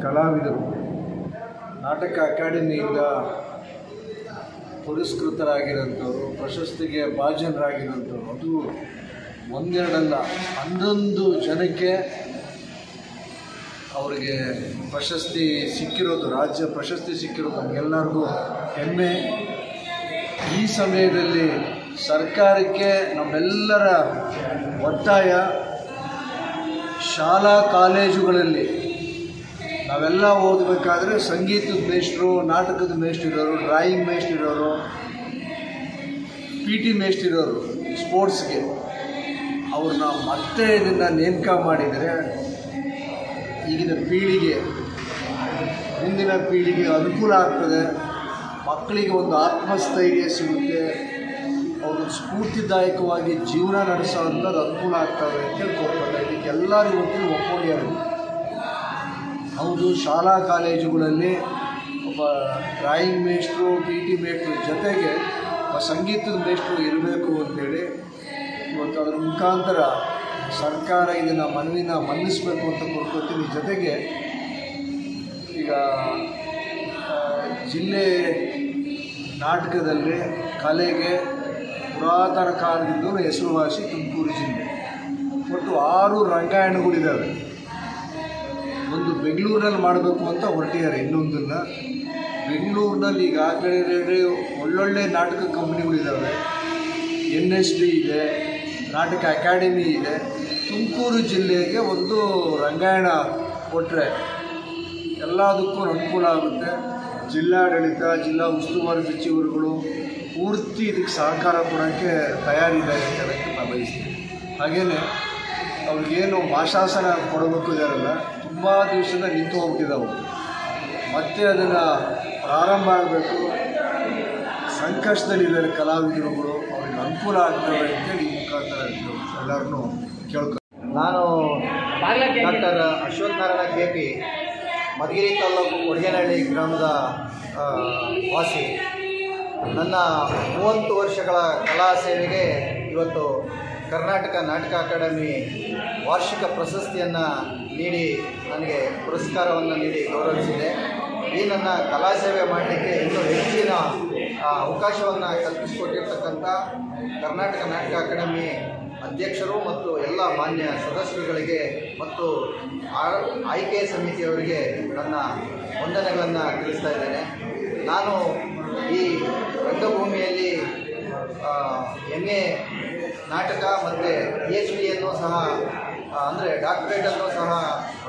ಕಲಾವಿದರು ನಾಟಕ ಅಕಾಡೆಮಿಯಿಂದ ಪುರಸ್ಕೃತರಾಗಿರೋಂಥವ್ರು, ಪ್ರಶಸ್ತಿಗೆ ಭಾಜನರಾಗಿರೋಂಥವ್ರು, ಅದು ಒಂದೆರಡಲ್ಲ 11 ಜನಕ್ಕೆ ಅವರಿಗೆ ಪ್ರಶಸ್ತಿ ಸಿಕ್ಕಿರೋದು, ರಾಜ್ಯ ಪ್ರಶಸ್ತಿ ಸಿಕ್ಕಿರೋದು ನಮಗೆಲ್ಲರಿಗೂ ಹೆಮ್ಮೆ. ಈ ಸಮಯದಲ್ಲಿ ಸರ್ಕಾರಕ್ಕೆ ನಮ್ಮೆಲ್ಲರ ಒತ್ತಾಯ, ಶಾಲಾ ಕಾಲೇಜುಗಳಲ್ಲಿ ನಾವೆಲ್ಲ ಓದಬೇಕಾದ್ರೆ ಸಂಗೀತದ ಮೇಷ್ಟ್ರು, ನಾಟಕದ ಮೇಷ್ಟ್ರಿರೋರು, ಡ್ರಾಯಿಂಗ್ ಮೇಷ್ಟ್ರಿರೋರು, PT ಮೇಷ್ಟ್ರಿರೋರು, ಸ್ಪೋರ್ಟ್ಸ್ಗೆ ಅವ್ರನ್ನ ಮತ್ತೆ ಇದನ್ನು ನೇಮಕ ಮಾಡಿದರೆ ಈಗಿನ ಪೀಳಿಗೆ, ಮುಂದಿನ ಪೀಳಿಗೆ ಅನುಕೂಲ ಆಗ್ತದೆ. ಮಕ್ಕಳಿಗೆ ಒಂದು ಆತ್ಮಸ್ಥೈರ್ಯ ಸಿಗುತ್ತೆ, ಅವರು ಸ್ಫೂರ್ತಿದಾಯಕವಾಗಿ ಜೀವನ ನಡೆಸೋವಂಥದ್ದು ಅನುಕೂಲ ಆಗ್ತವೆ ಅಂತ ಕೇಳ್ಕೊಳ್ತಾರೆ. ಇದಕ್ಕೆ ಎಲ್ಲರೂ ಇವತ್ತಿನ ಒಪ್ಪಿಗೆಯಾಗಿದೆ. ಹೌದು, ಶಾಲಾ ಕಾಲೇಜುಗಳಲ್ಲಿ ಒಬ್ಬ ಡ್ರಾಯಿಂಗ್ ಮೇಷ್ಟ್ರು, PT ಮೇಷ್ಟ್ರು ಜೊತೆಗೆ ಒಬ್ಬ ಸಂಗೀತದ ಮೇಷ್ಟ್ರು ಇರಬೇಕು ಅಂತೇಳಿ ಇವತ್ತು ಅದರ ಮುಖಾಂತರ ಸರ್ಕಾರ ಇದನ್ನು ಮನವಿನ ಮನ್ನಿಸಬೇಕು ಅಂತ ಕೊಡ್ಕೊಳ್ತೀನಿ. ಜೊತೆಗೆ ಈಗ ಜಿಲ್ಲೆ ನಾಟಕದಲ್ಲಿ ಕಲೆಗೆ ಪುರಾತನ ಕಾಲದಿಂದಲೂ ಹೆಸರುವಾಸಿ ತುಮಕೂರು ಜಿಲ್ಲೆ. ಒಟ್ಟು 6 ರಂಗಾಯಣಗಳಿದ್ದಾವೆ. ಒಂದು ಬೆಂಗಳೂರಿನಲ್ಲಿ ಮಾಡಬೇಕು ಅಂತ ಹೊರಟಿದ್ದಾರೆ, ಇನ್ನೊಂದನ್ನು ಬೆಂಗಳೂರಿನಲ್ಲಿ ಈಗಾಗಲೇ ಒಳ್ಳೊಳ್ಳೆ ನಾಟಕ ಕಂಪ್ನಿಗಳಿದ್ದಾವೆ. NSD ಇದೆ, ನಾಟಕ ಅಕಾಡೆಮಿ ಇದೆ. ತುಮಕೂರು ಜಿಲ್ಲೆಗೆ ಒಂದು ರಂಗಾಯಣ ಕೊಟ್ಟರೆ ಎಲ್ಲದಕ್ಕೂ ಅನುಕೂಲ ಆಗುತ್ತೆ. ಜಿಲ್ಲಾಡಳಿತ, ಜಿಲ್ಲಾ ಉಸ್ತುವಾರಿ ಸಚಿವರುಗಳು ಪೂರ್ತಿ ಇದಕ್ಕೆ ಸಹಕಾರ ಕೊಡೋಕ್ಕೆ ತಯಾರಿದ್ದಾರೆ ಅಂತ ಹೇಳೋಕ್ಕೆ ನಾನು ಬಯಸ್ತೀನಿ. ಹಾಗೆಯೇ ಅವ್ರಿಗೇನು ಭಾಷಾಸನ ಕೊಡಬೇಕು ಇದಾರಲ್ಲ, ತುಂಬ ದಿವಸದಿಂದ ನಿಂತು ಹೋಗ್ಬಿಟ್ಟಿದ್ದಾವೆ. ಮತ್ತೆ ಅದನ್ನು ಪ್ರಾರಂಭ ಆಗಬೇಕು. ಸಂಕಷ್ಟದಲ್ಲಿದ್ದಾರೆ ಕಲಾವಿದರುಗಳು, ಅವ್ರಿಗೆ ಅನುಕೂಲ ಆಗ್ತವೆ ಅಂತೇಳಿ ಈ ಮುಖಾಂತರ ಎಲ್ಲರನ್ನೂ ಕೇಳ್ಕೊ. ನಾನು ಡಾಕ್ಟರ್ ಅಶ್ವಥ್ ನಾರಾಯಣ KP, ಮಧುಗಿರಿ ತಾಲೂಕು ಕೊಡಗೇನಹಳ್ಳಿ ಗ್ರಾಮದ ವಾಸಿ. ನನ್ನ 30 ವರ್ಷಗಳ ಕಲಾ ಸೇವೆಗೆ ಇವತ್ತು ಕರ್ನಾಟಕ ನಾಟಕ ಅಕಾಡೆಮಿ ವಾರ್ಷಿಕ ಪ್ರಶಸ್ತಿಯನ್ನು ನೀಡಿ ನನಗೆ ಪುರಸ್ಕಾರವನ್ನು ನೀಡಿ ಗೌರವಿಸಿದೆ. ಈ ನನ್ನ ಕಲಾ ಸೇವೆ ಮಾಡಲಿಕ್ಕೆ ಇನ್ನೂ ಹೆಚ್ಚಿನ ಅವಕಾಶವನ್ನು ಕಲ್ಪಿಸಿಕೊಟ್ಟಿರ್ತಕ್ಕಂಥ ಕರ್ನಾಟಕ ನಾಟಕ ಅಕಾಡೆಮಿ ಅಧ್ಯಕ್ಷರು ಮತ್ತು ಎಲ್ಲ ಮಾನ್ಯ ಸದಸ್ಯರುಗಳಿಗೆ ಮತ್ತು ಆಯ್ಕೆ ಸಮಿತಿಯವರಿಗೆ ನನ್ನ ವಂದನೆಗಳನ್ನು ತಿಳಿಸ್ತಾ ಇದ್ದೇನೆ. ನಾನು ಈ ರಂಗಭೂಮಿಯಲ್ಲಿ MA ನಾಟಕ ಮತ್ತು PhDಯನ್ನು ಸಹ ಅಂದರೆ ಡಾಕ್ಟರೇಟನ್ನು ಸಹ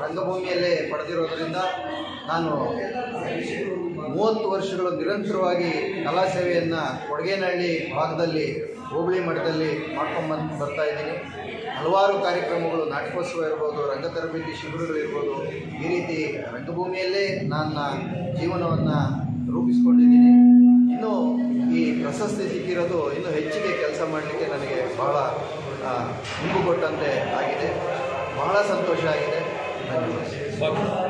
ರಂಗಭೂಮಿಯಲ್ಲೇ ಪಡೆದಿರೋದರಿಂದ ನಾನು 30 ವರ್ಷಗಳು ನಿರಂತರವಾಗಿ ಕಲಾ ಸೇವೆಯನ್ನು ಕೊಡಗೇನಹಳ್ಳಿ ಭಾಗದಲ್ಲಿ, ಹೋಬಳಿ ಮಠದಲ್ಲಿ ಮಾಡ್ಕೊಂಡು ಬರ್ತಾ ಇದ್ದೀನಿ. ಹಲವಾರು ಕಾರ್ಯಕ್ರಮಗಳು, ನಾಟಕೋತ್ಸವ ಇರ್ಬೋದು, ರಂಗ ತರಬೇತಿ ಶಿಬಿರಗಳು ಇರ್ಬೋದು, ಈ ರೀತಿ ರಂಗಭೂಮಿಯಲ್ಲೇ ನನ್ನ ಜೀವನವನ್ನು ರೂಪಿಸ್ಕೊಂಡಿದ್ದೀನಿ. ಇನ್ನೂ ಈ ಪ್ರಶಸ್ತಿ ಸಿಕ್ಕಿರೋದು ಇನ್ನೂ ಹೆಚ್ಚಿಗೆ ಕೆಲಸ ಮಾಡಲಿಕ್ಕೆ ನನಗೆ ಬಹಳ ಹಿಂಬು ಕೊಟ್ಟಂತೆ ಆಗಿದೆ. ಬಹಳ ಸಂತೋಷ ಆಗಿದೆ. ಧನ್ಯವಾದ.